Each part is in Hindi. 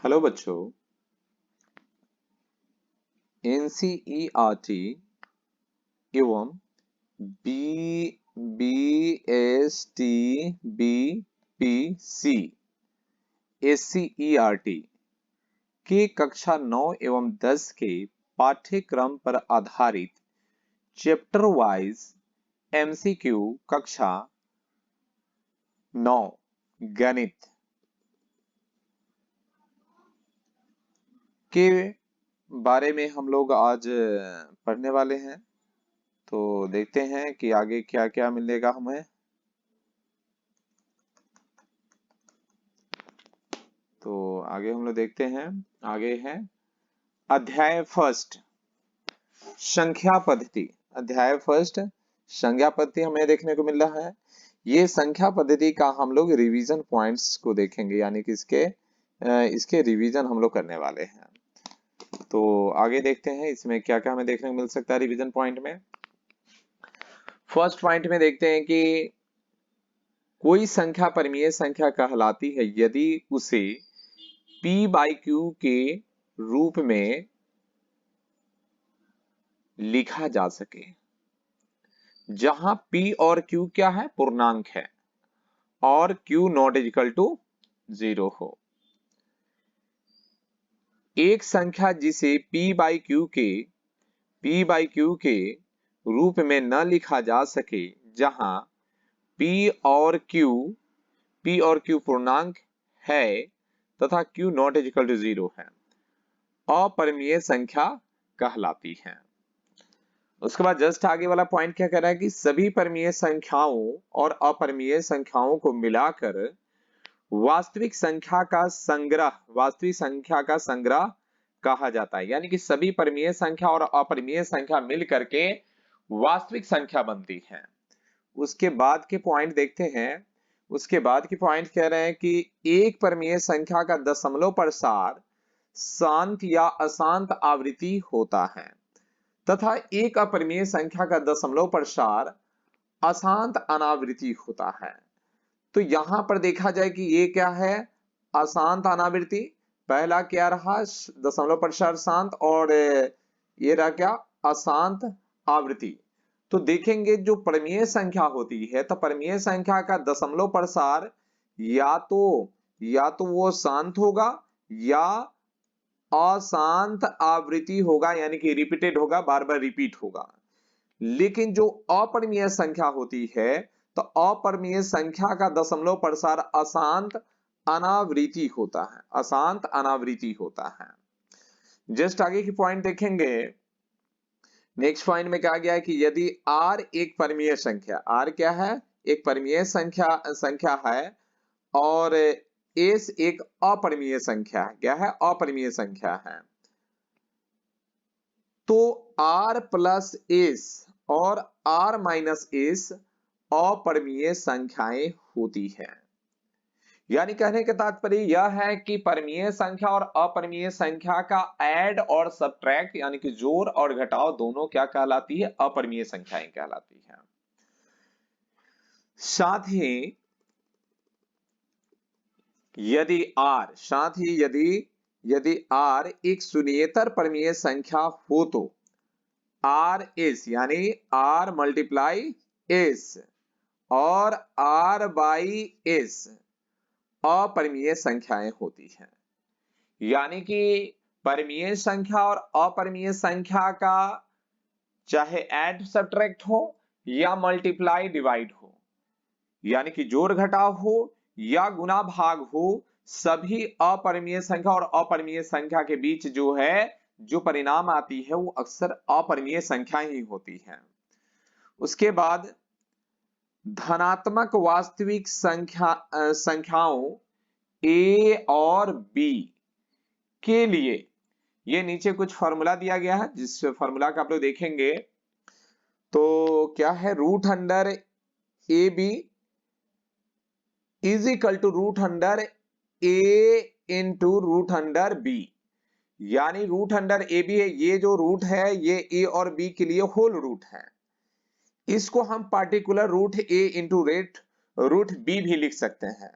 हेलो बच्चों, एनसीईआरटी एवं बीएसटी बीपीसी एससीईआरटी के कक्षा 9 एवं 10 के पाठ्यक्रम पर आधारित चैप्टर वाइज एमसीक्यू कक्षा 9 गणित के बारे में हम लोग आज पढ़ने वाले हैं। तो देखते हैं कि आगे क्या क्या मिलेगा हमें। तो आगे हम लोग देखते हैं। आगे है अध्याय फर्स्ट संख्या पद्धति। अध्याय फर्स्ट संख्या पद्धति हमें देखने को मिल रहा है। ये संख्या पद्धति का हम लोग रिवीजन पॉइंट्स को देखेंगे, यानी कि इसके रिवीजन हम लोग करने वाले हैं। तो आगे देखते हैं इसमें क्या क्या हमें देखने को मिल सकता है रिवीजन पॉइंट में। फर्स्ट पॉइंट में देखते हैं कि कोई संख्या परिमेय संख्या कहलाती है यदि उसे P by Q के रूप में लिखा जा सके, जहां P और Q क्या है, पूर्णांक है, और Q नॉट इक्वल टू 0 हो। एक संख्या जिसे P by Q के रूप में न लिखा जा सके, जहां P और Q पूर्णांक है तथा Q नॉट इक्वल टू 0 है, अपरिमेय संख्या कहलाती है। उसके बाद जस्ट आगे वाला पॉइंट क्या कह रहा है कि सभी परिमेय संख्याओं और अपरिमेय संख्याओं को मिलाकर वास्तविक संख्या का संग्रह कहा जाता है। यानी कि सभी परिमेय संख्या और अपरिमेय संख्या मिल करके वास्तविक संख्या बनती है। उसके बाद के पॉइंट देखते हैं। उसके बाद के पॉइंट कह रहे हैं कि एक परिमेय संख्या का दशमलव प्रसार शांत या अशांत आवृत्ति होता है तथा एक अपरिमेय संख्या का दशमलव प्रसार अशांत अनावृत्ति होता है। तो यहां पर देखा जाए कि ये क्या है, अशांत अनावृत्ति। पहला क्या रहा, दशमलव प्रसार शांत, और ये रहा क्या, अशांत आवृत्ति। तो देखेंगे जो परिमेय संख्या होती है, तो परिमेय संख्या का दशमलव प्रसार या तो वो शांत होगा या अशांत आवृत्ति होगा, यानी कि रिपीटेड होगा, बार बार रिपीट होगा। लेकिन जो अपरिमेय संख्या होती है, तो अपरिमेय संख्या का दशमलव प्रसार अशांत अनावृत्ति होता है, अशांत अनावृत्ति होता है। जस्ट आगे की पॉइंट देखेंगे। नेक्स्ट पॉइंट में कहा गया है कि यदि R एक परिमेय संख्या, R क्या है, एक परिमेय संख्या है, और S एक अपरिमेय संख्या है। क्या है, अपरिमेय संख्या है। तो R प्लस S और R माइनस S अपरिमेय संख्याएं होती है। यानी कहने का तात्पर्य यह है कि परिमेय संख्या और अपरिमेय संख्या का ऐड और सब्ट्रैक्ट, यानी कि जोड़ और घटाव, दोनों क्या कहलाती है, अपरिमेय संख्याएं कहलाती है। साथ ही यदि R एक शून्येतर परिमेय संख्या हो तो RS यानी R मल्टीप्लाई S और R बाई S अपरिमेय संख्याएं होती हैं। यानी कि परिमेय संख्या और अपरिमेय संख्या का चाहे ऐड सब्ट्रैक्ट हो या मल्टीप्लाई डिवाइड हो, यानी कि जोड़ घटाव हो या गुना भाग हो, सभी अपरिमेय संख्या और अपरिमेय संख्या के बीच जो परिणाम आती है वो अक्सर अपरिमेय संख्या ही होती है। उसके बाद धनात्मक वास्तविक संख्याओं A और B के लिए ये नीचे कुछ फॉर्मूला दिया गया है, जिस फॉर्मूला का आप लोग देखेंगे तो क्या है, root under AB is equal to root under A into root under B। यानी रूट अंडर ए बी है, ये जो रूट है ये A और B के लिए होल रूट है। इसको हम particular root A into root B भी लिख सकते हैं।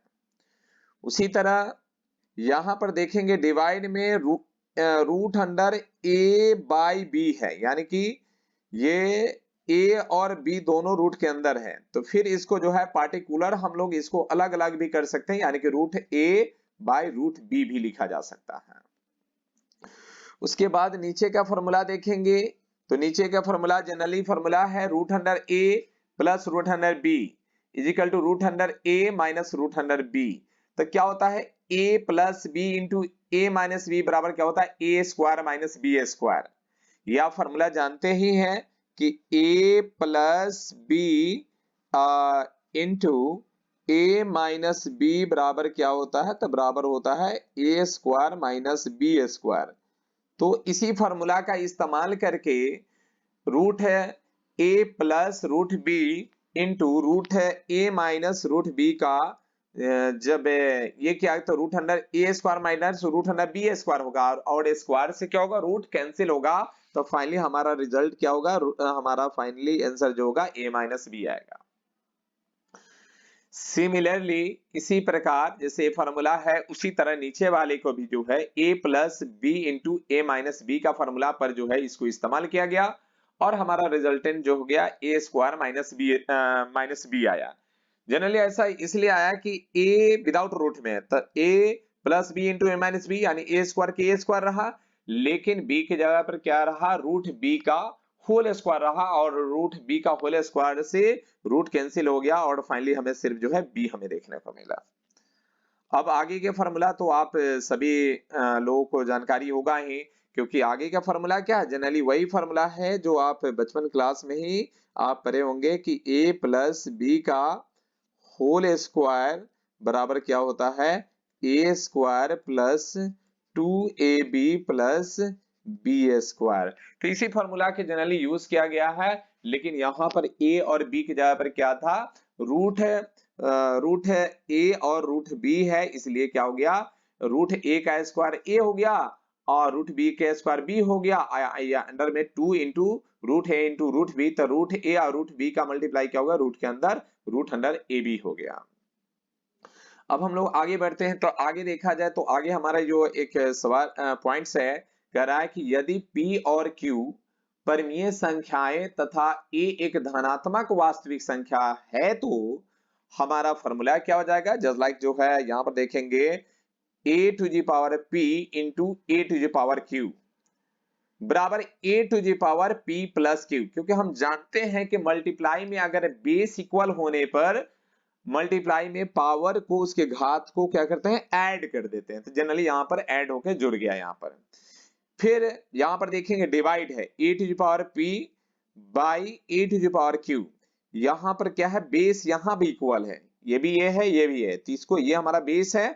उसी तरह यहां पर देखेंगे डिवाइड में root under a by b है, यानी कि ये ए और बी दोनों रूट के अंदर है, तो फिर इसको जो है पार्टिकुलर हम लोग इसको अलग अलग भी कर सकते हैं, यानी कि root a by root b भी लिखा जा सकता है। उसके बाद नीचे का फॉर्मूला देखेंगे, तो नीचे का फॉर्मूला जनरली फॉर्मूला है root under a plus root under b equal to root under a minus root under b. तो क्या होता है a plus b into a minus b बराबर क्या होता है ए स्क्वायर माइनस बी स्क्वायर। यह फॉर्मूला जानते ही हैं कि a plus b into a minus b बराबर क्या होता है, तो बराबर होता है ए स्क्वायर माइनस बी स्क्वायर। तो इसी फॉर्मूला का इस्तेमाल करके रूट है a plus root B into root है a माइनस रूट बी का जब ये क्या है तो root under A square minus root under B square होगा, और स्क्वायर से क्या होगा रूट कैंसिल होगा, तो फाइनली हमारा रिजल्ट क्या होगा, हमारा फाइनली आंसर जो होगा a माइनस बी आएगा। सिमिलरली इसी प्रकार जैसे फॉर्मूला है उसी तरह नीचे वाले को भी जो है a plus b into a minus b का फॉर्मूला पर जो है इसको इस्तेमाल किया गया और हमारा रिजल्टेंट जो हो गया ए स्क्वायर माइनस बी आया। जनरली ऐसा इसलिए आया कि a विदाउट रूट में है, तो a plus b into a minus b यानी ए स्क्वायर के ए स्क्वायर रहा, लेकिन b की जगह पर क्या रहा रूट b का होल स्क्वायर रहा, और रूट b का होल स्क्वायर से रूट कैंसिल हो गया और फाइनली हमें सिर्फ जो है b हमें देखने को मिला। अब आगे के फॉर्मूला तो आप सभी लोगों को जानकारी होगा ही, क्योंकि आगे का फॉर्मूला क्या है जनरली वही फॉर्मूला है जो आप बचपन क्लास में ही आप पढ़े होंगे कि a प्लस बी का होल स्क्वायर बराबर क्या होता है ए square plus 2ab plus B square. तो इसी फॉर्मूला के जनरली यूज किया गया है, लेकिन यहां पर a और b की जगह पर क्या था रूट है a और रूट b है, इसलिए क्या हो गया रूट a का स्क्वायर a हो गया और रूट b का स्क्वायर b हो गया, अंडर में 2 into root a into root b, तो रूट a और रूट b का मल्टीप्लाई क्या होगा रूट के अंदर रूट अंडर ए बी हो गया। अब हम लोग आगे बढ़ते हैं, तो आगे देखा जाए तो आगे हमारा जो एक सवाल पॉइंट्स है कह रहा है कि यदि P और Q परमीय संख्याएं तथा A एक धनात्मक वास्तविक संख्या है तो हमारा फॉर्मूला क्या हो जाएगा, जस्ट लाइक जो है यहां पर देखेंगे a to the power P into a to the power Q बराबर a to the power P plus Q, क्योंकि हम जानते हैं कि मल्टीप्लाई में अगर बेस इक्वल होने पर मल्टीप्लाई में पावर को उसके घात को क्या करते हैं ऐड कर देते हैं, तो जनरली यहां पर ऐड होकर जुड़ गया यहां पर। फिर यहां पर देखेंगे डिवाइड है a to the power p by a to the power q, यहां पर क्या है बेस यहां भी इक्वल है, ये भी ये है ये भी है, तो इसको ये हमारा बेस है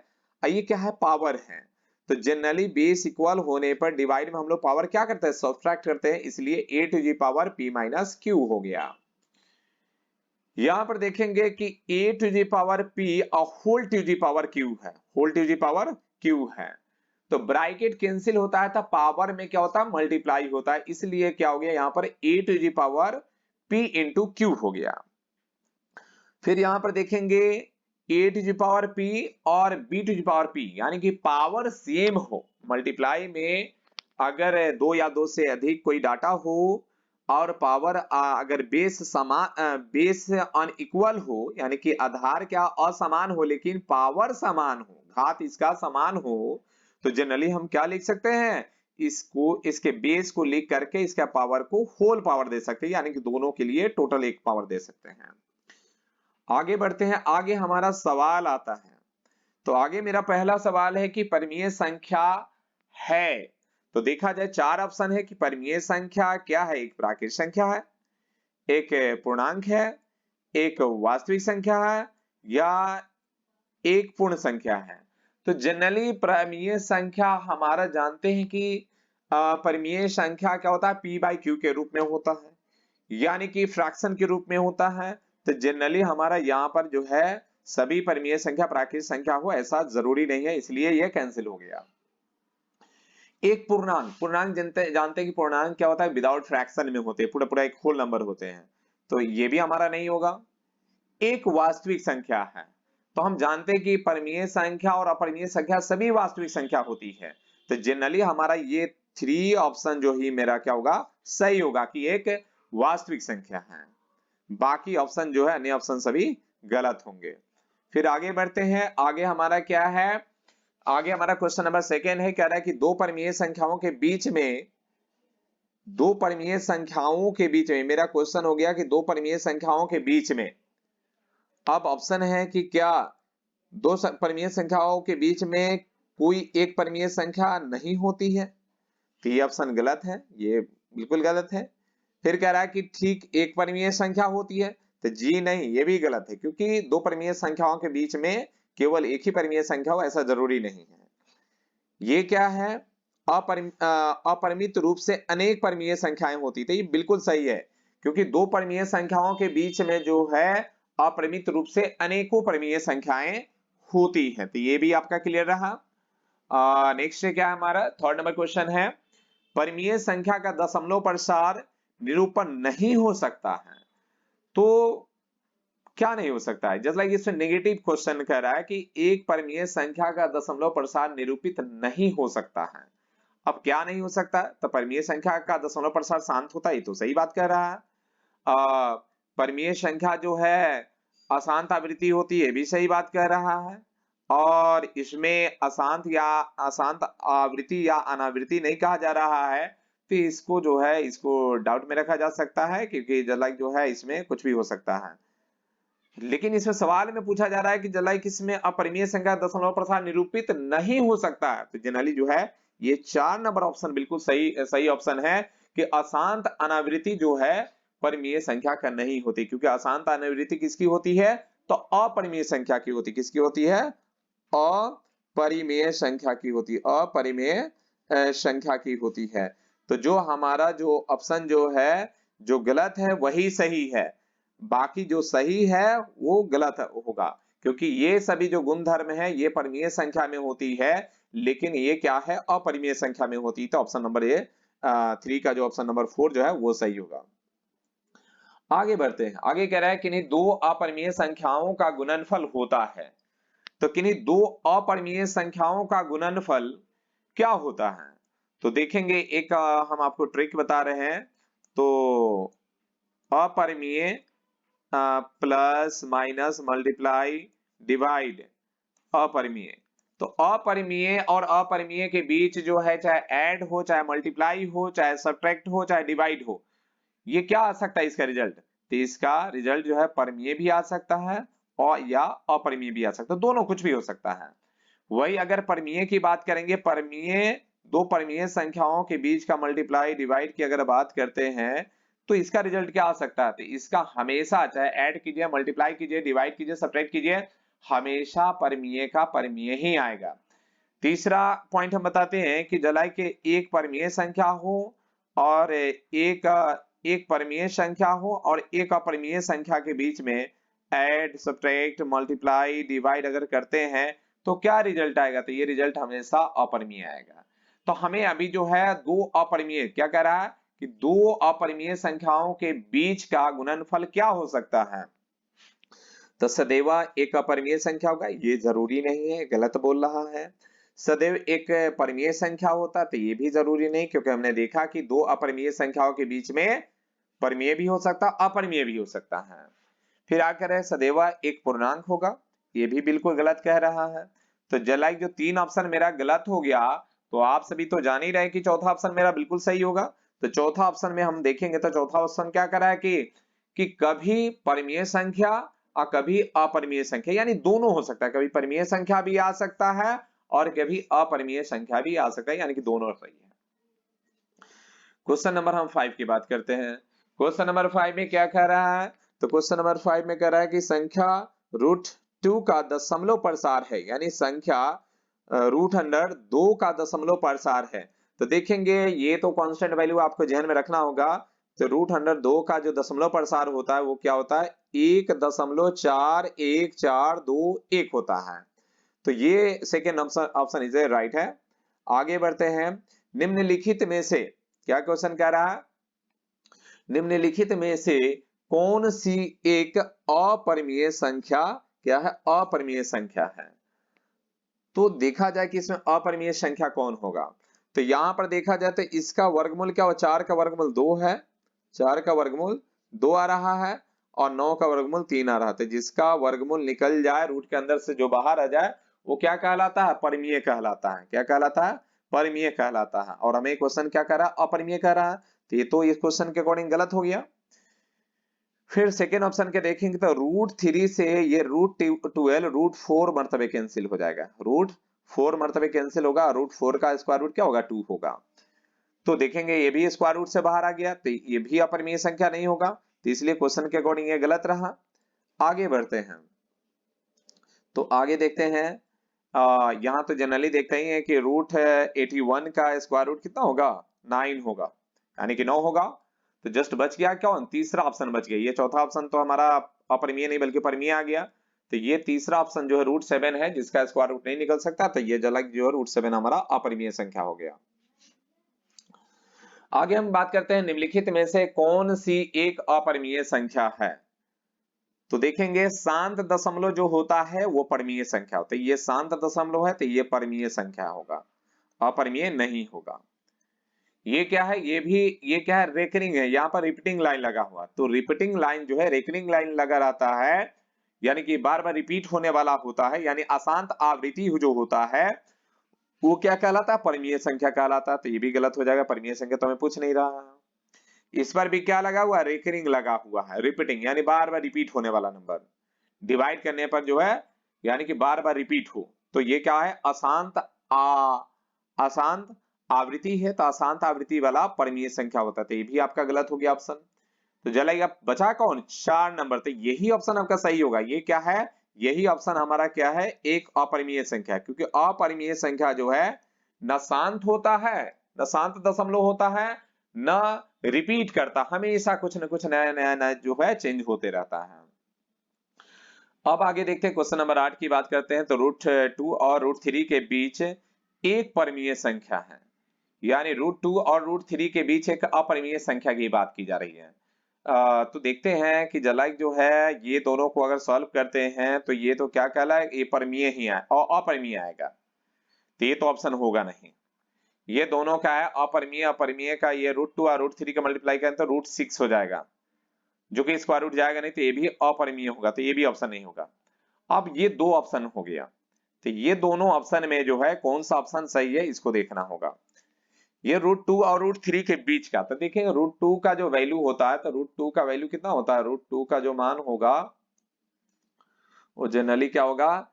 और ये क्या है पावर है, तो जनरली बेस इक्वल होने पर डिवाइड में हम लोग पावर क्या करते हैं सब्ट्रैक्ट करते हैं, इसलिए a to the power p minus q हो गया। यहां पर देखेंगे कि a to the power p और whole to the power q है, whole to the power q है, तो ब्रैकेट कैंसिल होता है तो पावर में क्या होता है मल्टीप्लाई होता है, इसलिए क्या हो गया यहां पर a to the power p into q हो गया। फिर यहां पर देखेंगे a to the power p और b to the power p, यानी कि पावर सेम हो, मल्टीप्लाई में अगर दो या दो से अधिक कोई डाटा हो और पावर अगर बेस समान बेस अनइक्वल हो, यानी कि आधार क्या असमान हो लेकिन पावर समान हो, घात इसका समान हो, तो जनरली हम क्या लिख सकते हैं इसको इसके बेस को लिख करके इसका पावर को होल पावर दे सकते हैं, यानी कि दोनों के लिए टोटल एक पावर दे सकते हैं। आगे बढ़ते हैं, आगे हमारा सवाल आता है, तो आगे मेरा पहला सवाल है कि परमीय संख्या है, तो देखा जाए चार ऑप्शन है कि परमीय संख्या क्या है, एक प्राकृत संख्या है, एक पूर्णांक है, एक वास्तविक संख्या है या एक पूर्ण संख्या है। तो जनरली परमीय संख्या हमारा जानते हैं कि परमीय संख्या क्या होता है p बाई q के रूप में होता है, यानी कि फ्रैक्शन के रूप में होता है, तो जनरली हमारा यहाँ पर जो है सभी परमीय संख्या प्राकृत संख्या हो ऐसा जरूरी नहीं है, इसलिए यह कैंसिल हो गया। एक पूर्णांक, पूर्णांक जानते हैं कि पूर्णांक क्या होता है विदाउट फ्रैक्शन में होते हैं, पूरा पूरा एक होल नंबर होते हैं, तो ये भी हमारा नहीं होगा। एक वास्तविक संख्या है, तो हम जानते हैं कि परिमेय संख्या और अपरिमेय संख्या सभी वास्तविक संख्या होती है। तो जनरली हमारा ये 3 ऑप्शन जो ही मेरा क्या होगा, सही होगा कि एक वास्तविक संख्या है। बाकी ऑप्शन जो है, अन्य ऑप्शन सभी गलत होंगे। फिर आगे बढ़ते हैं। आगे हमारा क्या है, आगे हमारा क्वेश्चन नंबर 2 है, कह रहा है कि दो परिमेय संख्याओं के बीच में, दो परिमेय संख्याओं के बीच में, मेरा क्वेश्चन हो गया कि दो परिमेय संख्याओं के बीच में, अब ऑप्शन है कि क्या दो परिमेय संख्याओं के बीच में कोई एक परिमेय संख्या नहीं होती है। तो ये ऑप्शन गलत है, ये बिल्कुल गलत है। फिर कह रहा है कि ठीक एक परिमेय संख्या होती है, तो जी नहीं, ये भी गलत है, क्योंकि दो परिमेय संख्याओं के बीच में केवल एक ही परिमेय संख्या हो ऐसा जरूरी नहीं है। ये क्या है, अपरिमित रूप से अनेक परिमेय संख्याएं होती, तो ये बिल्कुल सही है, क्योंकि दो परिमेय संख्याओं के बीच में जो है अपरिमित रूप से अनेकों परिमेय संख्याएं होती हैं। तो ये भी आपका क्लियर रहा। नेक्स्ट क्या है हमारा, थर्ड नंबर क्वेश्चन है, परिमेय संख्या का दशमलव प्रसार निरूपण नहीं हो सकता है। तो क्या नहीं हो सकता है, जस्ट लाइक इसमें नेगेटिव क्वेश्चन कह रहा है कि एक परिमेय संख्या का दशमलव प्रसार निरूपित नहीं हो सकता है। अब क्या नहीं हो सकता, तो परिमेय संख्या का दशमलव प्रसार शांत होता है, ये तो सही बात कह रहा है। परिमेय संख्या जो है अशांत आवृत्ति होती है, भी सही बात कह रहा है। और इसमें अशांत आवृत्ति या अनावृत्ति नहीं कहा जा रहा है, तो इसको जो है, इसको डाउट में रखा जा सकता है, क्योंकि जलाइक जो है इसमें कुछ भी हो सकता है। लेकिन इसमें सवाल में पूछा जा रहा है कि जलाइक इसमें अपरिमेय संख्या दशमलव प्रसार निरूपित नहीं हो सकता है, तो जनरली जो है ये 4 नंबर ऑप्शन बिल्कुल सही ऑप्शन है कि अशांत अनावृत्ति जो है परिमेय संख्या का नहीं होती, क्योंकि अशांत अनावृत्ति किसकी होती है, तो अपरिमेय संख्या की होती। किसकी होती है, अपरिमेय संख्या की होती, अपरिमेय संख्या की होती है। तो जो हमारा जो ऑप्शन जो है, जो गलत है वही सही है, बाकी जो सही है वो गलत होगा, क्योंकि ये सभी जो गुणधर्म है ये परिमेय संख्या में होती है, लेकिन ये क्या है, अपरिमेय संख्या में होती है। तो ऑप्शन नंबर ए 3 का जो ऑप्शन नंबर 4 जो है वो सही होगा। आगे बढ़ते हैं। आगे कह रहा है कि नहीं दो अपरिमेय संख्याओं का गुणनफल होता है। तो किन्हीं दो अपरिमेय संख्याओं का गुणनफल क्या होता है, तो देखेंगे एक हम आपको ट्रिक बता रहे हैं। तो अपरिमेय प्लस माइनस मल्टीप्लाई डिवाइड अपरिमेय, तो अपरिमेय और अपरिमेय के बीच जो है, चाहे ऐड हो, चाहे मल्टीप्लाई हो, चाहे सब्ट्रैक्ट हो, चाहे डिवाइड हो, ये क्या आ सकता है इसका रिजल्ट, तो इसका रिजल्ट जो है परिमेय भी आ सकता है और या अपरिमेय भी आ सकता है, दोनों कुछ भी हो सकता है। वही अगर परिमेय की बात करेंगे, परिमेय दो परिमेय संख्याओं के बीच का मल्टीप्लाई डिवाइड की अगर बात करते हैं, तो इसका रिजल्ट क्या आ सकता है, तो इसका हमेशा चाहे ऐड कीजिए, मल्टीप्लाई कीजिए, डिवाइड कीजिए, सब्ट्रैक्ट कीजिए, हमेशा परिमेय का परिमेय ही आएगा। तीसरा पॉइंट हम बताते हैं कि जलाई के एक परिमेय संख्या हो और एक परिमेय संख्या हो और एक अपरिमेय संख्या के बीच में ऐड, सब्ट्रैक्ट, मल्टीप्लाई, डिवाइड अगर करते हैं तो क्या रिजल्ट आएगा, तो ये रिजल्ट हमेशा अपरिमेय आएगा। तो हमें अभी जो है दो अपरिमेय, क्या कह रहा है कि दो अपरिमेय संख्याओं के बीच का गुणनफल क्या हो सकता है, तो सदैव एक अपरिमेय संख्या होगा, ये जरूरी नहीं है, गलत बोल रहा है। सदैव एक परिमेय संख्या होता, तो ये भी जरूरी नहीं, क्योंकि हमने देखा कि दो अपरिमेय संख्याओं के बीच में परिमेय भी हो सकता, अपरिमेय भी हो सकता है। फिर आकर है सदैव एक पूर्णांक होगा, ये भी बिल्कुल गलत कह रहा है। तो जलाइक जो 3 ऑप्शन मेरा गलत हो गया, तो आप सभी तो जान ही रहे कि चौथा ऑप्शन मेरा बिल्कुल सही होगा। तो चौथा ऑप्शन में हम देखेंगे, तो चौथा ऑप्शन क्या कर रहा है कि कभी परिमेय संख्या और कभी अपरिमेय संख्या, यानी दोनों हो सकता है, कभी परिमेय संख्या भी आ सकता है और कभी अपरिमेय संख्या भी आ सकता है, यानी कि दोनों सही है। क्वेश्चन नंबर हम 5 की बात करते हैं। क्वेश्चन नंबर 5 में क्या कह रहा है, तो क्वेश्चन नंबर 5 में कह रहा है कि संख्या √2 का दशमलव प्रसार है, यानी संख्या √2 का दशमलव प्रसार है। तो देखेंगे ये तो कांस्टेंट वैल्यू आपको ध्यान में रखना होगा। तो √2 का जो दशमलव प्रसार होता है वो क्या होता है, 1.4142 होता है। तो ये सेकेंड ऑप्शन इज राइट है। आगे बढ़ते हैं। निम्नलिखित में से, क्या क्वेश्चन कह रहा है, निम्नलिखित में से कौन सी एक अपरिमेय संख्या क्या है, अपरिमेय संख्या है। तो देखा जाए कि इसमें अपरिमेय संख्या कौन होगा, तो यहां पर देखा जाए तो इसका वर्गमूल क्या हो, 4 का वर्गमूल 2 है, 4 का वर्गमूल 2 आ रहा है और 9 का वर्गमूल 3 आ रहा है। तो जिसका वर्गमूल निकल जाए, रूट के अंदर से जो बाहर आ जाए, वो क्या कहलाता है, परिमेय कहलाता है। क्या कहलाता है, परिमेय कहलाता है। और हमें क्वेश्चन क्या कह रहा है, अपरिमेय कह रहा है, तो ये तो इस क्वेश्चन के अकॉर्डिंग गलत हो गया। फिर सेकेंड ऑप्शन के देखेंगे तो √3 से ये √12 √4 मर्तबे कैंसिल हो जाएगा, √4 मर्तबे कैंसिल होगा, √4 का स्क्वायर रूट क्या होगा, 2 होगा। तो देखेंगे ये भी स्क्वायर रूट से बाहर आ गया, तो ये भी अपरिमेय संख्या नहीं होगा, तो इसलिए क्वेश्चन के अकॉर्डिंग ये गलत रहा। आगे बढ़ते हैं, तो आगे देखते हैं, यहाँ तो जनरली देखते ही है कि √81 का स्क्वायर रूट कितना होगा, 9 होगा, यानी कि 9 होगा। तो जस्ट बच गया क्या, तीसरा ऑप्शन बच गया। ये चौथा ऑप्शन तो हमारा अपरिमेय नहीं बल्कि परिमेय आ गया, तो ये तीसरा ऑप्शन जो है √7 है, जिसका स्क्वायर रूट नहीं निकल सकता, तो ये जलक जो है √7 हमारा अपरिमेय संख्या हो गया। आगे हम बात करते हैं निम्नलिखित में से कौन सी एक अपरिमेय संख्या है। तो देखेंगे शांत दशमलव जो होता है वो परिमेय संख्या होता है, ये शांत दशमलव है तो ये परिमेय संख्या होगा, अपरिमेय नहीं होगा। ये क्या है, ये क्या है, रेकरिंग है, यहाँ पर रिपीटिंग लाइन लगा हुआ, तो रिपीटिंग लाइन जो है, रेकरिंग लाइन लगा रहता है, यानी कि बार बार रिपीट होने वाला होता है, यानी अशांत आवृत्ति जो होता है वो क्या कहलाता है, परिमेय संख्या कहलाता है। तो ये भी गलत हो जाएगा, परिमेय संख्या तो हमें पूछ नहीं रहा। इस पर भी क्या लगा हुआ है, रेकरिंग लगा हुआ है, रिपीटिंग यानी बार बार रिपीट होने वाला नंबर, डिवाइड करने पर जो है यानी कि बार बार रिपीट हो, तो ये क्या है, अशांत आवृत्ति है, तो अशांत आवृत्ति वाला परिमेय संख्या होता है। तो ये भी आपका गलत हो गया ऑप्शन। तो जलाइए, बचा कौन, 4 नंबर, तो यही ऑप्शन आपका सही होगा। ये क्या है, यही ऑप्शन हमारा क्या है, एक अपरिमेय संख्या, क्योंकि अपरिमेय संख्या जो है न शांत होता है, न शांत दशमलव होता है, न रिपीट करता, हमेशा कुछ न कुछ नया नया नया जो है चेंज होते रहता है। अब आगे देखते हैं, क्वेश्चन नंबर 8 की बात करते हैं। तो √2 और √3 के बीच एक परिमेय संख्या है, यानी √2 और √3 के बीच एक अपरिमेय संख्या की बात की जा रही है। तो देखते हैं कि जलाइक जो है ये दोनों को अगर सॉल्व करते हैं तो ये तो क्या कहलाए, ये परिमेय ही आए और अपरिमेय आएगा, तो ये तो ऑप्शन होगा नहीं। ये दोनों का है अपरिमेय, अपरिमेय का ये √2 और √3 का मल्टीप्लाई करें तो √6 हो जाएगा, जो कि स्क्वायर रूट जाएगा नहीं, तो ये भी अपरिमेय होगा, तो ये भी ऑप्शन नहीं होगा। अब ये दो ऑप्शन हो गया, तो ये दोनों ऑप्शन में जो है कौन सा ऑप्शन सही है इसको देखना होगा। ये √2 और √3 के बीच का, तो देखिए √2 का जो वैल्यू होता है, तो √2 का वैल्यू कितना होता है, √2 का जो मान होगा वो जनरली क्या होगा,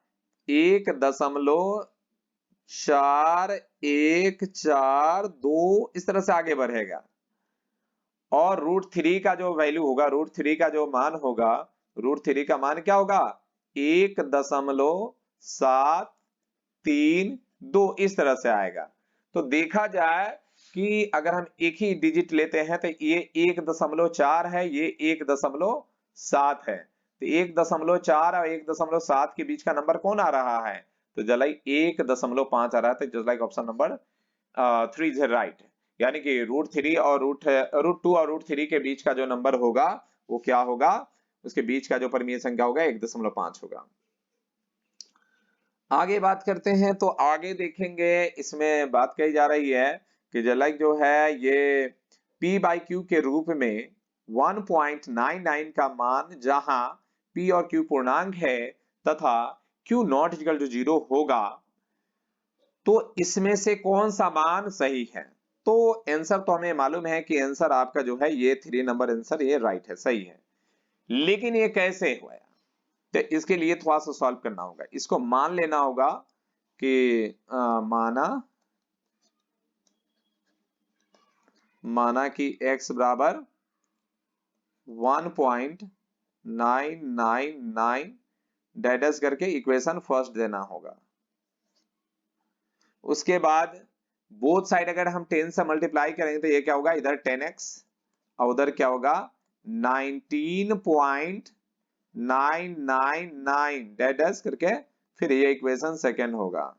1.4142 इस तरह से आगे बढ़ेगा। और √3 का जो वैल्यू होगा, √3 का जो मान होगा, √3 का मान क्या होगा, 1.732 इस तरह से आएगा। तो देखा जाए कि अगर हम एक ही डिजिट लेते हैं तो ये 1.4 है, ये 1.7 है, तो 1.4 और 1.7 के बीच का नंबर कौन आ रहा है, तो जलाई 1.5 आ रहा है, तो just like option number 3 is right, यानी कि √2 और √3 के बीच का जो नंबर होगा वो क्या होगा, उसके बीच का जो परिमेय संख्या होगा 1.5 होगा। आगे बात करते हैं, तो आगे देखेंगे इसमें बात कही जा रही है कि जलाइक जो है ये p/q के रूप में 1.99 का मान जहां p और q पूर्णांक है तथा q नॉट इक्वल टू 0 होगा, तो इसमें से कौन सा मान सही है। तो आंसर तो हमें मालूम है कि आंसर आपका जो है ये 3 नंबर आंसर ये राइट है, सही है, लेकिन ये कैसे हुआ, तो इसके लिए थोड़ा सा सॉल्व करना होगा। इसको मान लेना होगा कि माना कि x बराबर 1.999 डैडस करके इक्वेशन फर्स्ट देना होगा। उसके बाद बोथ साइड अगर हम 10 से मल्टीप्लाई करेंगे तो ये क्या होगा, इधर 10x और उधर क्या होगा 19.999 डैडस करके, फिर ये इक्वेशन सेकंड होगा।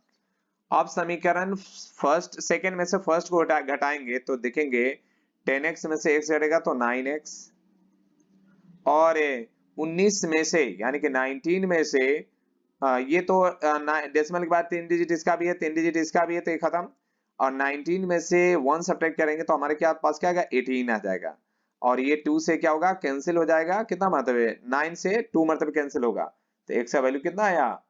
अब समीकरण फर्स्ट सेकंड में से फर्स्ट को घटाएंगे तो देखेंगे 10x में से x घटेगा तो 9x और 19 में से यानी कि 19 में से ये तो डेसिमल के बाद 3 डिजिट इसका भी है, 3 डिजिट इसका भी है, तो ये खत्म। और 19 में से 1 सब्ट्रैक्ट करेंगे तो हमारे क्या पास क्या आएगा, 18 आ जाएगा। और ये 2 से क्या होगा, कैंसिल हो जाएगा। कितना मरतबे, 9 से 2 मरतबे कैंसिल होगा, तो x का वैल्यू कितना आया,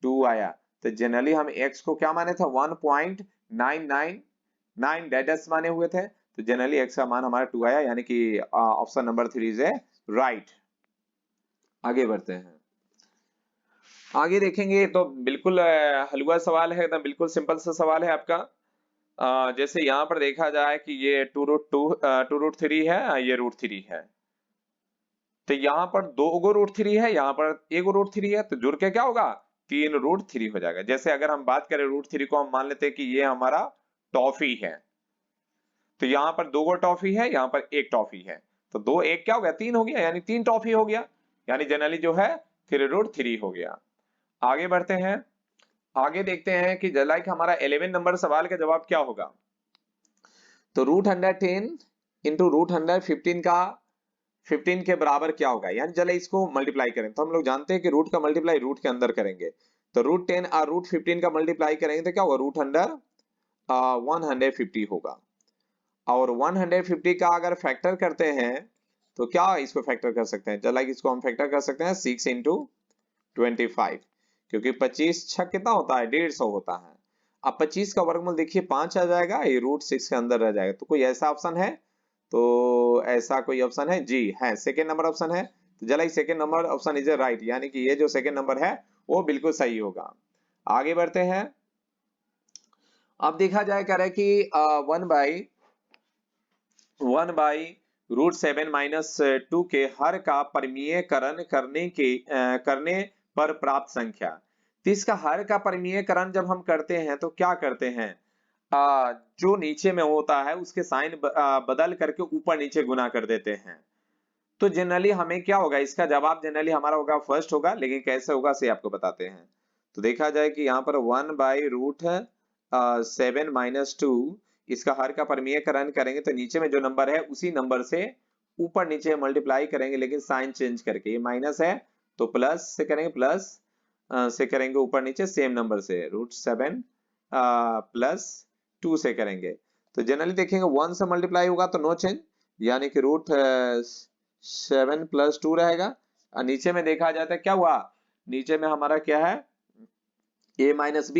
2 आया। तो जनरली हम x को क्या माने थे, 1.999 डेडस माने हुए थे, तो जनरली x का मान हमारा 2 आया, यानी कि option number 3 is a right. आगे बढ़ते हैं, आगे देखेंगे तो बिल्कुल हलवा सवाल है, एकदम बिल्कुल सिंपल सा सवाल है आपका। जैसे यहाँ पर देखा जाए कि ये 2√3 है, ये √3 है, तो यहाँ पर 2 √3 है, यहाँ पर 1 √3 है, तो जुड़ के क्या होगा, 3 √3 हो जाएगा। जैसे अगर हम बात करें √3 को, हम मान लेते हैं कि ये हमारा टॉफी है, तो यहाँ पर 2 टॉफी है, यहाँ पर 1 टॉफी है, तो 2 1 क्या हो गया, 3 हो गया, यानी 3 टॉफी हो गया, यानी जनरली जो है 3 √3 हो गया। आगे बढ़ते हैं, आगे देखते हैं कि लाइक हमारा 11 नंबर सवाल का जवाब क्या होगा। तो √110 इंटू √115 का 15 के बराबर क्या होगा, यानी चले इसको मल्टीप्लाई करें, तो हम लोग जानते हैं कि रूट का मल्टीप्लाई रूट के अंदर करेंगे, तो √10 और √15 का मल्टीप्लाई करेंगे तो क्या होगा, √150 होगा। और 150 का अगर फैक्टर करते हैं तो क्या इसको फैक्टर कर सकते हैं, लाइक इसको हम फैक्टर कर सकते हैं 6 इंटू 25, क्योंकि 25 छक कितना होता है, 150 होता है। अब 25 का वर्गमूल देखिए 5 आ जाएगा, ये √6 के अंदर रह जाएगा। तो कोई ऐसा ऑप्शन है, तो ऐसा कोई ऑप्शन है, जी है, सेकेंड नंबर ऑप्शन है। तो जला second number option is right, यानी कि ये जो सेकेंड नंबर है वो बिल्कुल सही होगा। आगे बढ़ते हैं, अब देखा जाए कह रहे कि 1/√7 - 2 के हर का परिमेयकरण करने पर प्राप्त संख्या। तो इसका हर का परिमेयकरण जब हम करते हैं तो क्या करते हैं, जो नीचे में होता है उसके साइन बदल करके ऊपर नीचे गुना कर देते हैं। तो जनरली हमें क्या होगा, इसका जवाब जनरली हमारा होगा फर्स्ट होगा, लेकिन कैसे होगा से आपको बताते हैं। तो देखा जाए कि यहाँ पर 1/√7 - 2, इसका हर का परिमेयकरण करेंगे तो नीचे में जो नंबर है उसी नंबर से ऊपर नीचे मल्टीप्लाई करेंगे, लेकिन साइन चेंज करके, ये माइनस है तो प्लस से करेंगे, प्लस से करेंगे ऊपर नीचे सेम नंबर से, √7 +2 से करेंगे। तो जनरली देखेंगे 1 से मल्टीप्लाई होगा तो नो चेंज, यानी कि √7 + 2 रहेगा। और नीचे में देखा जाता है क्या हुआ, नीचे में हमारा क्या है, a - b × a +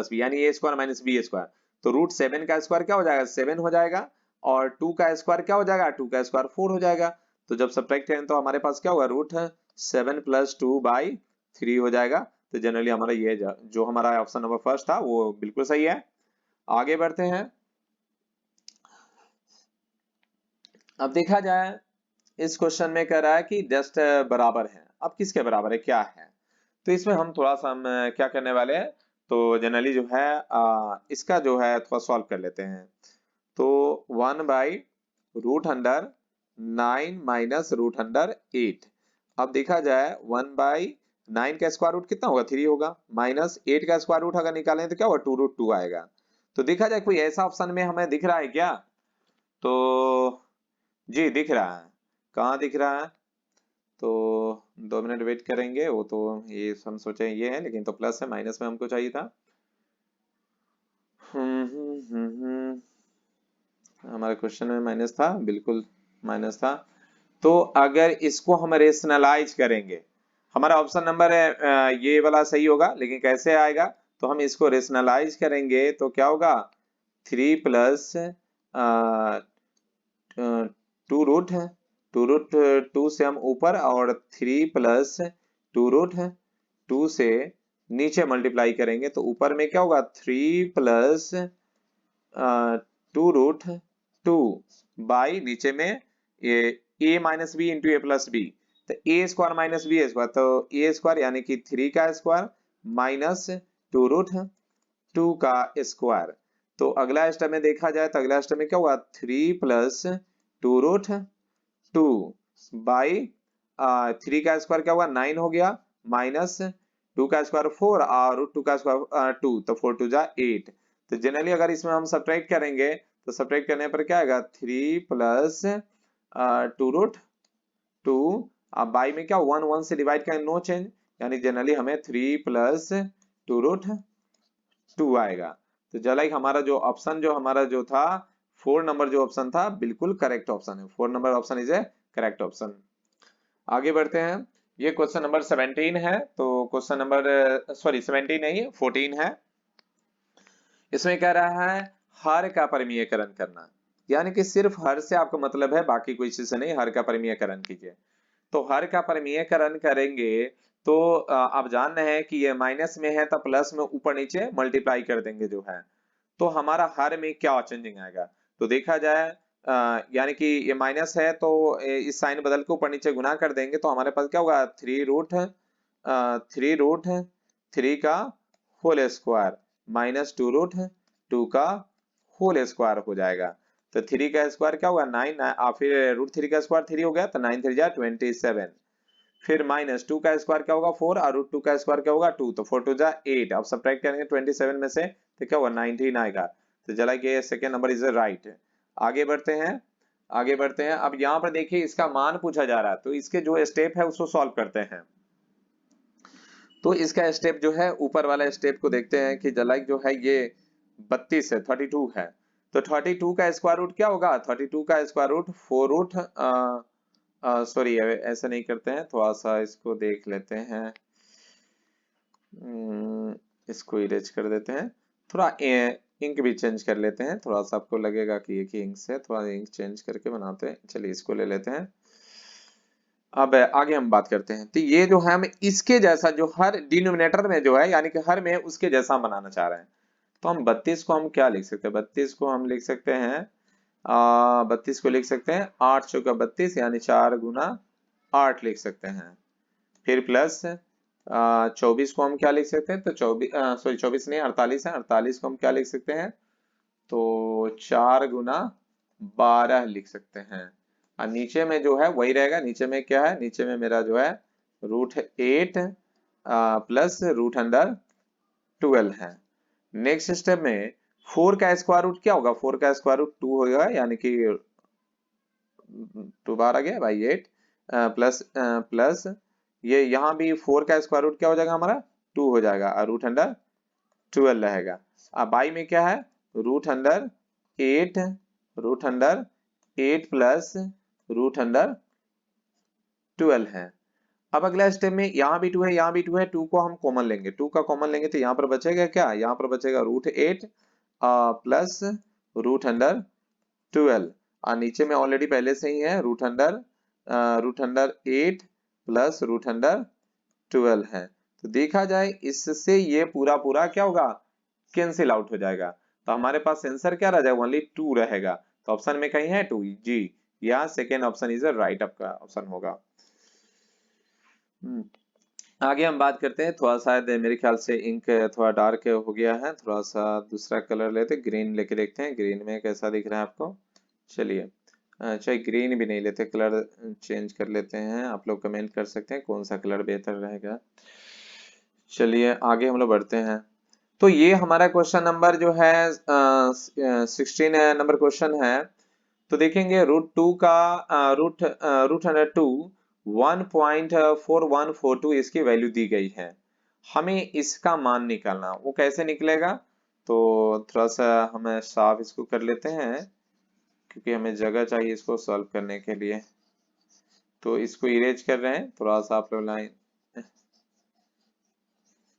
b, यानी a² - b²। तो √7 का स्क्वायर क्या हो जाएगा, 7 हो जाएगा, और 2 का स्क्वायर क्या हो जाएगा, 2 का स्क्वायर 4 हो जाएगा। तो जब सब्ट्रैक्ट करें तो हमारे पास क्या होगा, √7 + 2/3 हो जाएगा। तो जनरली हमारा ये जो हमारा ऑप्शन नंबर फर्स्ट था वो बिल्कुल सही है। आगे बढ़ते हैं, अब देखा जाए इस क्वेश्चन में कह रहा है कि जस्ट बराबर है। अब किसके बराबर है, क्या है, तो इसमें हम थोड़ा सा हम क्या करने वाले हैं, तो जनरली जो है इसका जो है थोड़ा सॉल्व कर लेते हैं। तो 1/√9 - √8। अब देखा जाए 1/9 का स्क्वायर रूट कितना होगा, 3 होगा, माइनस 8 का स्क्वायर रूट अगर निकालें तो क्या होगा, 2√2 आएगा। तो देखा जाए कोई ऐसा ऑप्शन में हमें दिख रहा है क्या, तो जी दिख रहा है, कहाँ दिख रहा है, तो 2 मिनट वेट करेंगे। वो तो ये हम सोचे ये है, लेकिन तो प्लस है, माइनस में हमको चाहिए था। हमारे क्वेश्चन में माइनस था, बिल्कुल माइनस था। तो अगर इसको हम रेशनलाइज करेंगे, हमारा ऑप्शन नंबर है ये वाला सही होगा, लेकिन कैसे आएगा, तो हम इसको रेशनलाइज करेंगे तो क्या होगा, 3 + 2 रूट है, 2√2 से हम ऊपर, और 3 + 2√2 से नीचे मल्टीप्लाई करेंगे तो ऊपर में क्या होगा, 3 + 2√2 बाई नीचे में ये a - b × a + b, तो a² - b², तो a² यानी कि 3 का स्क्वायर माइनस 2√2 का स्क्वायर। तो अगला स्टेप में देखा जाए तो अगला स्टेप में क्या हुआ, 3 + 2√2 बाई 3 का स्क्वायर क्या हुआ, 9 हो गया, माइनस 2 का स्क्वायर 4 और √2 का स्क्वायर 2, तो 4 × 8। तो जनरली अगर इसमें हम सब्ट्रैक्ट करेंगे तो सब्ट्रैक्ट करने पर क्या आएगा, 3 + 2√2 अब बाई में क्या 1 1 से डिवाइड करें, नो चेंज, यानी जनरली हमें 3 प्लस 2√2 आएगा। तो जलाइक हमारा जो ऑप्शन जो हमारा जो था 4 नंबर जो ऑप्शन था बिल्कुल करेक्ट ऑप्शन है। 4 number option is A correct option. आगे बढ़ते हैं। ये क्वेश्चन नंबर 17 है। तो क्वेश्चन नंबर 17 नहीं है, 14 है। इसमें कह रहा है हर का परिमेयकरण करना, यानी कि सिर्फ हर से आपका मतलब है, बाकी कोई चीज से नहीं, हर का परिमेयकरण कीजिए। तो हर का परिमेयकरण करेंगे तो आप जान रहे हैं कि ये माइनस में है तो प्लस में ऊपर नीचे मल्टीप्लाई कर देंगे जो है, तो हमारा हर में क्या चेंजिंग आएगा। तो देखा जाए यानी कि ये माइनस है तो इस साइन बदल के ऊपर नीचे गुना कर देंगे तो हमारे पास क्या होगा 3√3 का होल स्क्वायर माइनस 2√2 का होल स्क्वायर हो जाएगा। तो 3 का स्क्वायर क्या होगा 9, फिर √3 का स्क्वायर 3 हो गया तो 9 3 जा 27, फिर माइनस 2 का स्क्वायर क्या होगा 4 और √2 का स्क्वायर क्या होगा 2, तो 4 2 जा 8। अब सब्ट्रैक्ट करेंगे 27 में से तो क्या होगा 19 आएगा। तो चला कि सेकेंड नंबर इज राइट। आगे बढ़ते हैं। आगे बढ़ते हैं। अब यहाँ पर देखिए इसका मान पूछा जा रहा है, तो इसके जो स्टेप है उसको सॉल्व करते हैं। तो इसका स्टेप जो है ऊपर वाला स्टेप को देखते हैं कि जलाइक जो है ये 32 है, 32 है। तो 32 का स्क्वायर रूट क्या होगा 32 का स्क्वायर रूट 4 सॉरी ऐसा नहीं करते हैं, थोड़ा सा इसको देख लेते हैं। इसको इरेज कर देते हैं, थोड़ा इंक भी चेंज कर लेते हैं, थोड़ा सा आपको लगेगा कि एक ही इंक से, थोड़ा इंक चेंज करके बनाते हैं। चलिए इसको ले लेते हैं। अब आगे हम बात करते हैं। तो ये जो है हम इसके जैसा जो हर डिनोमिनेटर में जो है यानी कि हर में उसके जैसा बनाना चाह रहे हैं। तो हम 32 को हम क्या लिख सकते हैं, 32 को हम लिख सकते हैं 32 को लिख सकते हैं 8 चौका 32 यानी 4 गुना 8 लिख सकते हैं। फिर प्लस 24 को हम क्या लिख सकते हैं, तो 24 नहीं 48 है, 48 को हम क्या लिख सकते हैं, तो 4 गुना 12 लिख सकते हैं। और नीचे में जो है वही रहेगा, नीचे में क्या है, नीचे में मेरा जो है √8 प्लस √12 है। नेक्स्ट स्टेप में 4 का स्क्वायर रूट क्या होगा, 4 का स्क्वायर रूट 2 होगा, यानी कि 2 बार आ गया बाई 8 प्लस ये यहाँ भी 4 का स्क्वायर रूट क्या हो जाएगा हमारा 2 हो जाएगा और √12 रहेगा। अब बाई में क्या है √8 प्लस √12 है। अब अगला स्टेप में यहाँ भी 2 है, यहाँ भी 2 है, 2 को हम कॉमन लेंगे, 2 का कॉमन लेंगे तो यहाँ पर बचेगा क्या, यहाँ पर बचेगा √8 प्लस √12 और नीचे में ऑलरेडी पहले से ही है √8 प्लस √12 है। तो देखा जाए इससे ये पूरा पूरा क्या होगा कैंसिल आउट हो जाएगा। तो हमारे पास आंसर क्या रह जाएगा ओनली 2 रहेगा। तो ऑप्शन में कहीं है 2 जी, या सेकेंड ऑप्शन इज राइट आपका ऑप्शन होगा। आगे हम बात करते हैं, थोड़ा शायद मेरे ख्याल से इंक थोड़ा डार्क हो गया है, थोड़ा सा दूसरा कलर लेते, ग्रीन लेके देखते हैं ग्रीन में कैसा दिख रहा है आपको। चलिए चाहे ग्रीन भी नहीं लेते, कलर चेंज कर लेते हैं, आप लोग कमेंट कर सकते हैं कौन सा कलर बेहतर रहेगा। चलिए आगे हम लोग बढ़ते हैं। तो ये हमारा क्वेश्चन नंबर जो है 16 नंबर क्वेश्चन है। तो देखेंगे √2 का √2 1.4142 इसकी वैल्यू दी गई है, हमें इसका मान निकालना, वो कैसे निकलेगा। तो थोड़ा सा हम साफ इसको कर लेते हैं क्योंकि हमें जगह चाहिए इसको सॉल्व करने के लिए। तो इसको इरेज कर रहे हैं, थोड़ा सा आप लोग लाइन,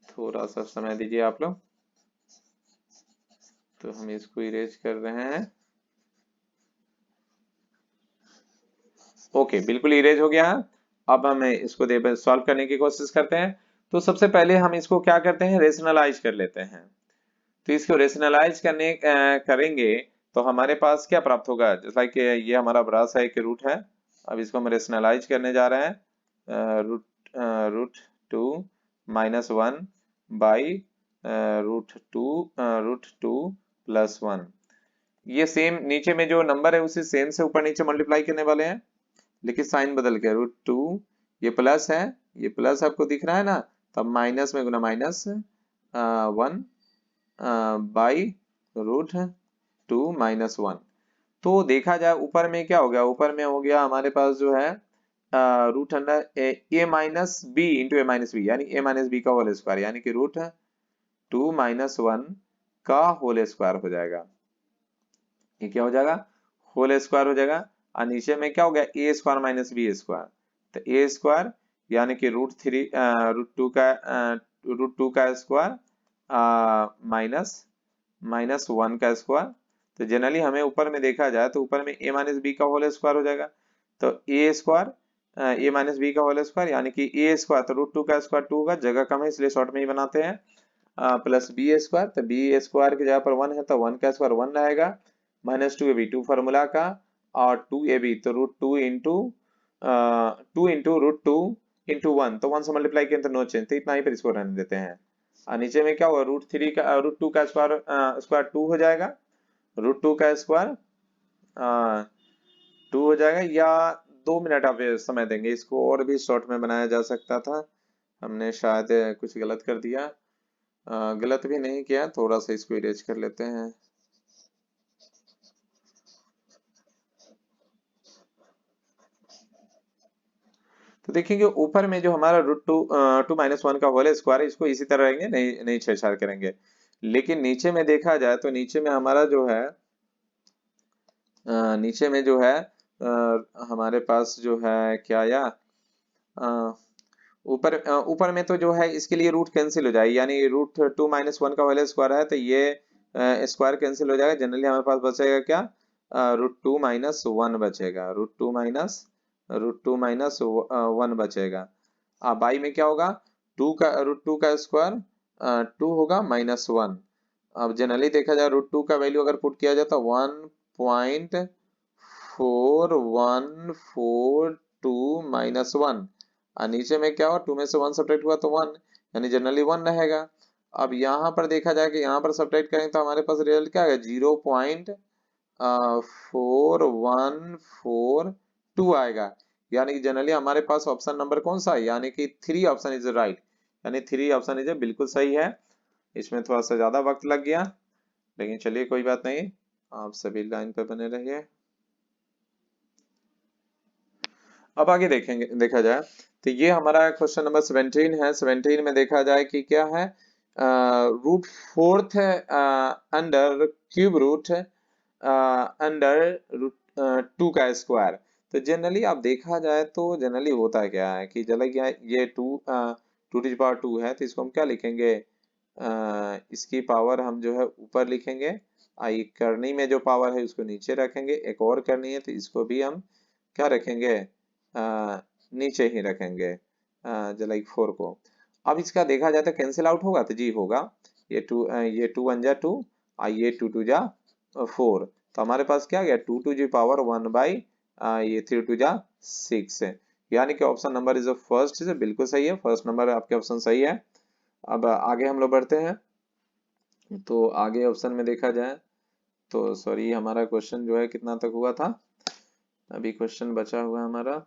थोड़ा सा समय दीजिए आप लोग। तो हम इसको इरेज कर रहे हैं। ओके बिल्कुल इरेज हो गया। अब हम इसको सॉल्व करने की कोशिश करते हैं। तो सबसे पहले हम इसको क्या करते हैं रेशनलाइज कर लेते हैं। तो इसको रेशनलाइज करेंगे तो हमारे पास क्या प्राप्त होगा, जैसा कि ये हमारा बड़ा सा एक रूट है। अब इसको हम रेशनलाइज करने जा रहे हैं √2 -1 बाई √2 प्लस 1। ये सेम नीचे में जो नंबर है उसी सेम से ऊपर नीचे मल्टीप्लाई करने वाले हैं, लेकिन साइन बदल के √2 ये प्लस है, ये प्लस आपको दिख रहा है ना, तब माइनस में गुना -1 बाई √2 -1। तो देखा जाए ऊपर में क्या हो गया, ऊपर में हो गया हमारे पास जो है root under a minus B into a minus b, यानी ए माइनस बी का होल स्क्वायर, यानी कि रूट 2 माइनस 1 का होल स्क्वायर हो जाएगा। ये क्या हो जाएगा, होल स्क्वायर हो जाएगा। और नीचे में क्या हो गया, ए स्क्वायर माइनस बी स्क्वायर, तो ए स्क्वायर यानी कि रूट टू का स्क्वायर माइनस 1 का स्क्वायर। तो जनरली हमें ऊपर में देखा जाए तो ऊपर में ए माइनस बी का होल स्क्वायर हो जाएगा, तो ए स्क्वायर ए माइनस बी का होल स्क्वायर यानी कि ए स्क्वायर, तो रूट 2 का स्क्वायर 2 होगा, जगह कम है इसलिए शॉर्ट में ही बनाते हैं, प्लस बी स्क्वायर, तो बी स्क्वायर की जगह पर 1 है तो 1 का स्क्वायर 1 रहेगा, माइनस 2ab 2 फार्मूला का, और 2ab तो रूट 2 इंटू रूट 2 इंटू 1, तो 1 से मल्टीप्लाई किया तो नो चेंज, तो इतना ही पर इसको रहने देते हैं। और नीचे में क्या होगा, रूट 2 का स्क्वायर 2 हो जाएगा, रूट 2 का स्क्वायर 2 हो जाएगा, या 2 मिनट आप समय देंगे, इसको और भी शॉर्ट में बनाया जा सकता था, हमने शायद कुछ गलत कर दिया, गलत भी नहीं किया, थोड़ा सा इसको इरेज कर लेते हैं। तो देखेंगे ऊपर में जो हमारा रूट 2 माइनस 1 का होल स्क्वायर है, इसको इसी तरह रहेंगे, नहीं छेड़छाड़ करेंगे। लेकिन नीचे में देखा जाए तो नीचे में हमारा जो है नीचे में जो है हमारे पास जो है क्या आया, ऊपर में तो जो है इसके लिए रूट कैंसिल हो जाएगी, यानी रूट 2 माइनस 1 का होल स्क्वायर है, तो ये स्क्वायर कैंसिल हो जाएगा, जनरली हमारे पास बचेगा क्या, रूट 2 माइनस 1 बचेगा, रूट टू माइनस 1 बचेगा। अब बाई में क्या होगा, रूट 2 का स्क्वायर 2 होगा माइनस 1। अब जनरली देखा जाए रूट 2 का वैल्यू अगर पुट किया जाए तो 1.4142 माइनस 1, और नीचे में क्या हुआ, 2 में से 1 सब्ट्रैक्ट हुआ तो 1, यानी जनरली 1 रहेगा। अब यहाँ पर देखा जाए कि यहाँ पर सब्ट्रैक्ट करें तो हमारे पास रिजल्ट क्या है, 0.4142 आएगा, यानी कि जनरली हमारे पास ऑप्शन नंबर कौन सा है, यानी कि 3 ऑप्शन इज राइट, यानी 3 ऑप्शन इज बिल्कुल सही है। इसमें थोड़ा सा ज्यादा वक्त लग गया, लेकिन चलिए कोई बात नहीं, आप सभी लाइन पे बने रहिए। अब आगे देखेंगे, देखा जाए तो ये हमारा क्वेश्चन नंबर 17 है। 17 में देखा जाए कि क्या है, root fourth under cube root under root 2 का स्क्वायर। तो जनरली आप देखा जाए तो जनरली होता क्या है कि चला गया ये 2 टू पावर 2 है, तो इसको हम क्या लिखेंगे, इसकी पावर हम जो है ऊपर लिखेंगे, आई करनी में जो पावर है उसको नीचे रखेंगे, एक और करनी है तो इसको भी हम क्या रखेंगे, नीचे ही रखेंगे, लाइक 4 को। अब इसका देखा जाए तो कैंसिल आउट होगा, तो जी होगा, ये 2 1 जा 2, ये 2 2 जा 4, तो हमारे पास क्या गया 2 टू जी पावर 1 बाई ये 3 2 जा 6 है, यानी कि option number is first, is बिल्कुल सही है, फर्स्ट नंबर आपके ऑप्शन सही है। अब आगे हम लोग बढ़ते हैं, तो आगे ऑप्शन में देखा जाए तो सॉरी हमारा क्वेश्चन जो है कितना तक हुआ था, अभी क्वेश्चन बचा हुआ है हमारा,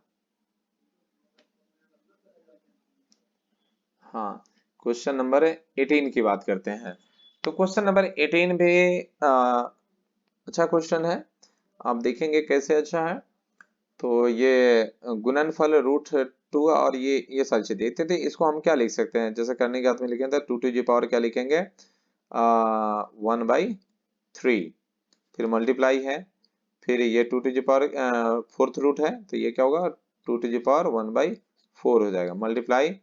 हाँ क्वेश्चन नंबर 18 की बात करते हैं। तो क्वेश्चन नंबर 18 भी अच्छा क्वेश्चन है, आप देखेंगे कैसे अच्छा है। तो ये गुणनफल रूट 2 और ये सारी चीज देखते थे, इसको हम क्या लिख सकते हैं, जैसे करने के हाथ में लिखेंगे 2 टू जी पावर क्या लिखेंगे, 1/3, फिर मल्टीप्लाई है, फिर ये 2 to the power fourth root है तो ये क्या होगा 2 टू जी पावर 1/4 हो जाएगा, मल्टीप्लाई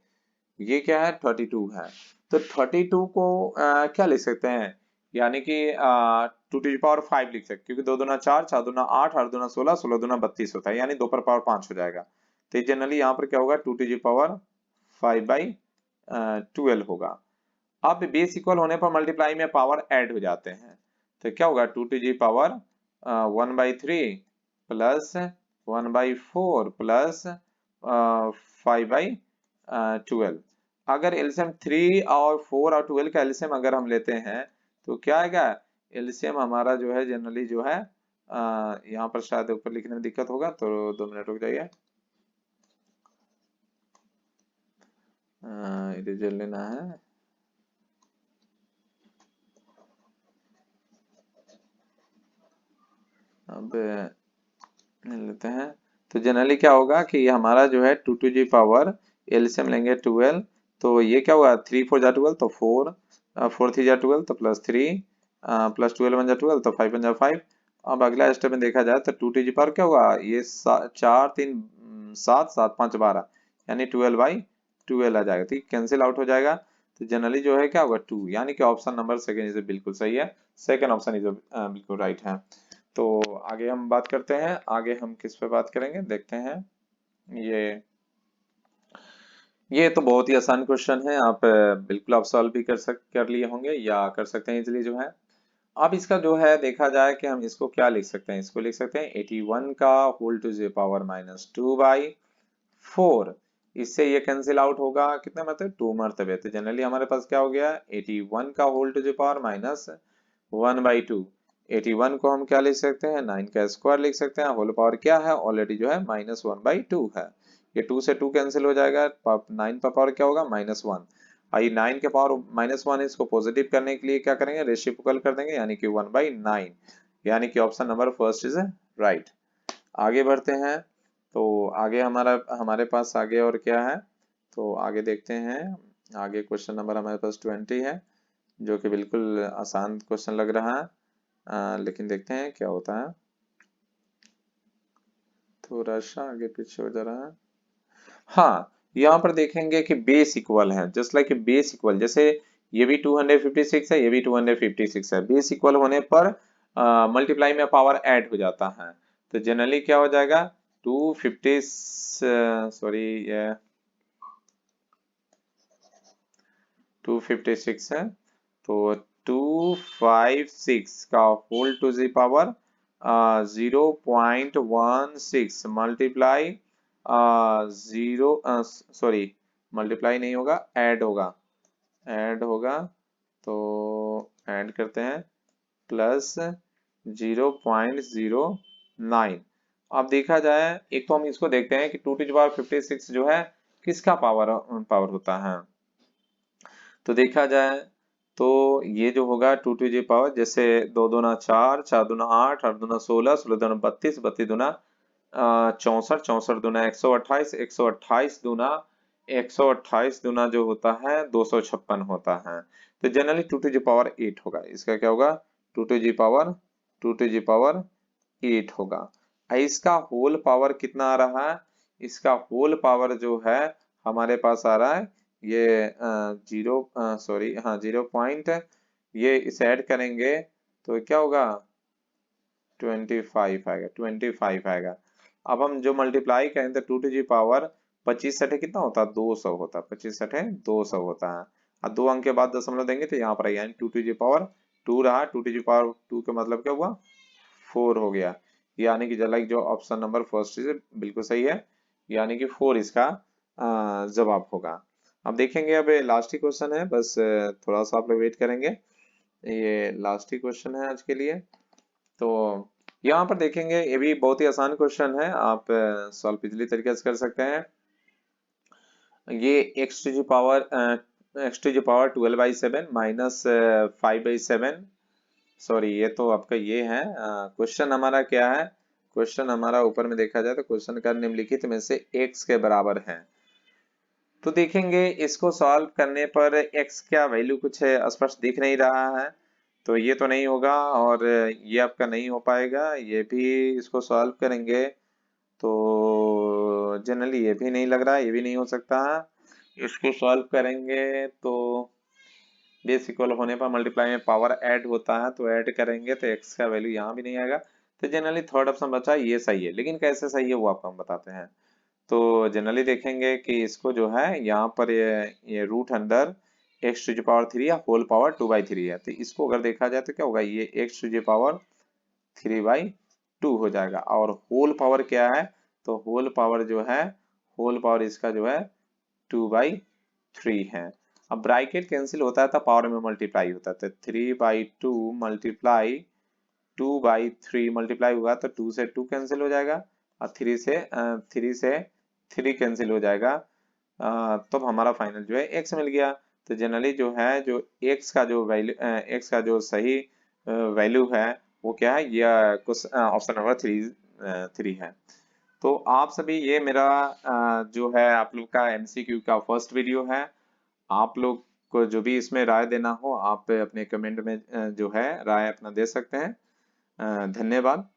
ये क्या है 32 है, तो 32 को क्या लिख सकते हैं, यानी कि 2 टू पावर 5 लिख सकते हैं, क्योंकि 2 दूना 4, 4 दूना 8, 8 दूना 16, 16 दूना 32 होता है, यानी 2 पर पावर 5 हो जाएगा, तो जनरली यहाँ पर क्या होगा 2 टू पावर 5/12 होगा। अब बेस इक्वल होने पर मल्टीप्लाई में पावर ऐड हो जाते हैं, तो क्या होगा 2 टू पावर 1/3 प्लस 1/4 प्लस 5/12। अगर एलसीएम 3 और 4 और 12 का एलसीएम अगर हम लेते हैं तो क्या आएगा, एलसीएम हमारा जो है जनरली जो है यहाँ पर शायद ऊपर लिखने में दिक्कत होगा, तो 2 मिनट रुक जाइए, इरेजर लेना है। अब लेते हैं, तो जनरली क्या होगा कि ये हमारा जो है 2 to the power एलसीएम लेंगे 12, तो ये क्या होगा 3 4 जा 12 तो 4, 4 3 जा 12 तो +3, +12 1 जा 12 तो 5 1 जा 5। अब अगला स्टेप में देखा जाए तो 2 to the power क्या होगा, ये 4 3 7 7 5 12 यानी 12/12 आ जाएगा, ठीक, कैंसिल आउट हो जाएगा। तो जनरली जो है क्या होगा 2, यानी कि ऑप्शन नंबर सेकंड इज बिल्कुल सही है, सेकंड ऑप्शन इज बिल्कुल राइट है। तो आगे हम बात करते हैं, आगे हम किस पे बात करेंगे देखते हैं। ये तो बहुत ही आसान क्वेश्चन है, आप बिल्कुल आप सॉल्व भी कर लिए होंगे या कर सकते हैं इजीली जो है। अब इसका जो है देखा जाए कि हम इसको क्या लिख सकते हैं, इसको लिख सकते हैं 81 का होल टू द पावर -2/4। इससे ये कैंसिल आउट होगा कितने मतलब 2 मरतबे, तो जनरली हमारे पास क्या हो गया 81 का होल टू द पावर -1/2। 81 को हम क्या लिख सकते हैं 9 का स्क्वायर लिख सकते हैं, होल पावर क्या है ऑलरेडी जो है -1/2 है, ये 2 से 2 कैंसिल हो जाएगा, 9 का पावर क्या होगा -1। आई 9 के पावर -1 इसको पॉजिटिव करने के लिए क्या करेंगे रेसिप्रोकल कर देंगे, यानी कि 1/9, यानी कि option number first is right. आगे बढ़ते हैं, तो आगे हमारे पास आगे और क्या है, तो आगे देखते हैं। आगे क्वेश्चन नंबर हमारे पास 20 है, जो कि बिल्कुल आसान क्वेश्चन लग रहा है, लेकिन देखते हैं क्या होता है, थोड़ा सा आगे पीछे हो जा रहा है। हाँ, यहाँ पर देखेंगे कि बेस इक्वल है, जस्ट लाइक बेस इक्वल, जैसे ये भी 256 है, ये भी 256 है, बेस इक्वल होने पर मल्टीप्लाई में पावर ऐड हो जाता है, तो जनरली क्या हो जाएगा 250 सॉरी 256 है, तो 256 का whole to the power 0.16 multiply 0 sorry multiply नहीं होगा, ऐड होगा, तो ऐड करते हैं प्लस 0.09। अब देखा जाए, एक तो हम इसको देखते हैं कि 2 to the power 56 जो है किसका पावर होता है, तो देखा जाए तो ये जो होगा 2 to the power, जैसे 2 दूना 4, 4 दूना 8, 8 दूना 16, 16 दूना 32, 32 दूना 64, 64 दूना 128, 128 दूना 128 दूना जो होता है 256 होता है, तो जनरली 2 to the power 8 होगा, इसका क्या होगा 2 to the power 8 होगा। इसका होल पावर कितना आ रहा है, इसका होल पावर जो है हमारे पास आ रहा है ये 0 ये इसे ऐड करेंगे तो क्या होगा 25 आएगा, 25 आएगा। अब हम जो मल्टीप्लाई करें तो 2 to the power 25 सठे कितना होता है 200 होता है, 25 सठे 200 होता है, अब 2 अंक के बाद दशमलव देंगे तो यहाँ पर यानी 2 to the power 2 रहा, 2 to the power 2 का मतलब क्या हुआ 4 हो गया, यानी कि लाइक जो ऑप्शन नंबर फर्स्ट इज बिल्कुल सही है, यानी कि 4 इसका जवाब होगा। अब देखेंगे, अब लास्ट ही क्वेश्चन है, बस थोड़ा सा आप लोग वेट करेंगे, ये लास्ट ही क्वेश्चन है आज के लिए। तो यहाँ पर देखेंगे, ये भी बहुत ही आसान क्वेश्चन है, आप सॉल्व इजीली तरीके से कर सकते हैं। ये x to the power 12/7 -5/7, sorry ये तो आपका ये है क्वेश्चन हमारा क्या है, क्वेश्चन हमारा ऊपर में देखा जाए तो क्वेश्चन का निम्नलिखित में से x के बराबर है, तो देखेंगे इसको सॉल्व करने पर x क्या वैल्यू कुछ स्पष्ट दिख नहीं रहा है, तो ये तो नहीं होगा और ये आपका नहीं हो पाएगा, ये भी इसको सॉल्व करेंगे तो जनरली ये भी नहीं लग रहा, ये भी नहीं हो सकता, इसको सॉल्व करेंगे तो बेस इक्वल होने पर मल्टीप्लाई में पावर ऐड होता है, तो ऐड करेंगे तो x का वैल्यू यहाँ भी नहीं आएगा, तो जनरली थर्ड ऑप्शन बचा ये सही है, लेकिन कैसे सही है वो आपको हम बताते हैं। तो जनरली देखेंगे कि इसको जो है यहाँ पर ये root under x to the power 3 या होल पावर 2/3 है, तो इसको अगर देखा जाए तो क्या होगा ये x to the power 3/2 हो जाएगा, और होल पावर क्या है, तो होल पावर जो है होल पावर इसका जो है 2/3 है। अब ब्रैकेट कैंसिल होता है तो पावर में मल्टीप्लाई होता है, तो 3/2 मल्टीप्लाई 2/3 मल्टीप्लाई हुआ तो 2 से 2 कैंसिल हो जाएगा और 3 से 3 कैंसिल हो जाएगा, तो हमारा फाइनल जो है x मिल गया। तो जनरली जो है जो x का जो वैल्यू x का जो सही वैल्यू है वो क्या है, ये ऑप्शन नंबर 3 है। तो आप सभी, ये मेरा जो है आप लोग का एमसीक्यू का फर्स्ट वीडियो है। आप लोग को जो भी इसमें राय देना हो आप अपने कमेंट में जो है राय अपना दे सकते हैं। धन्यवाद।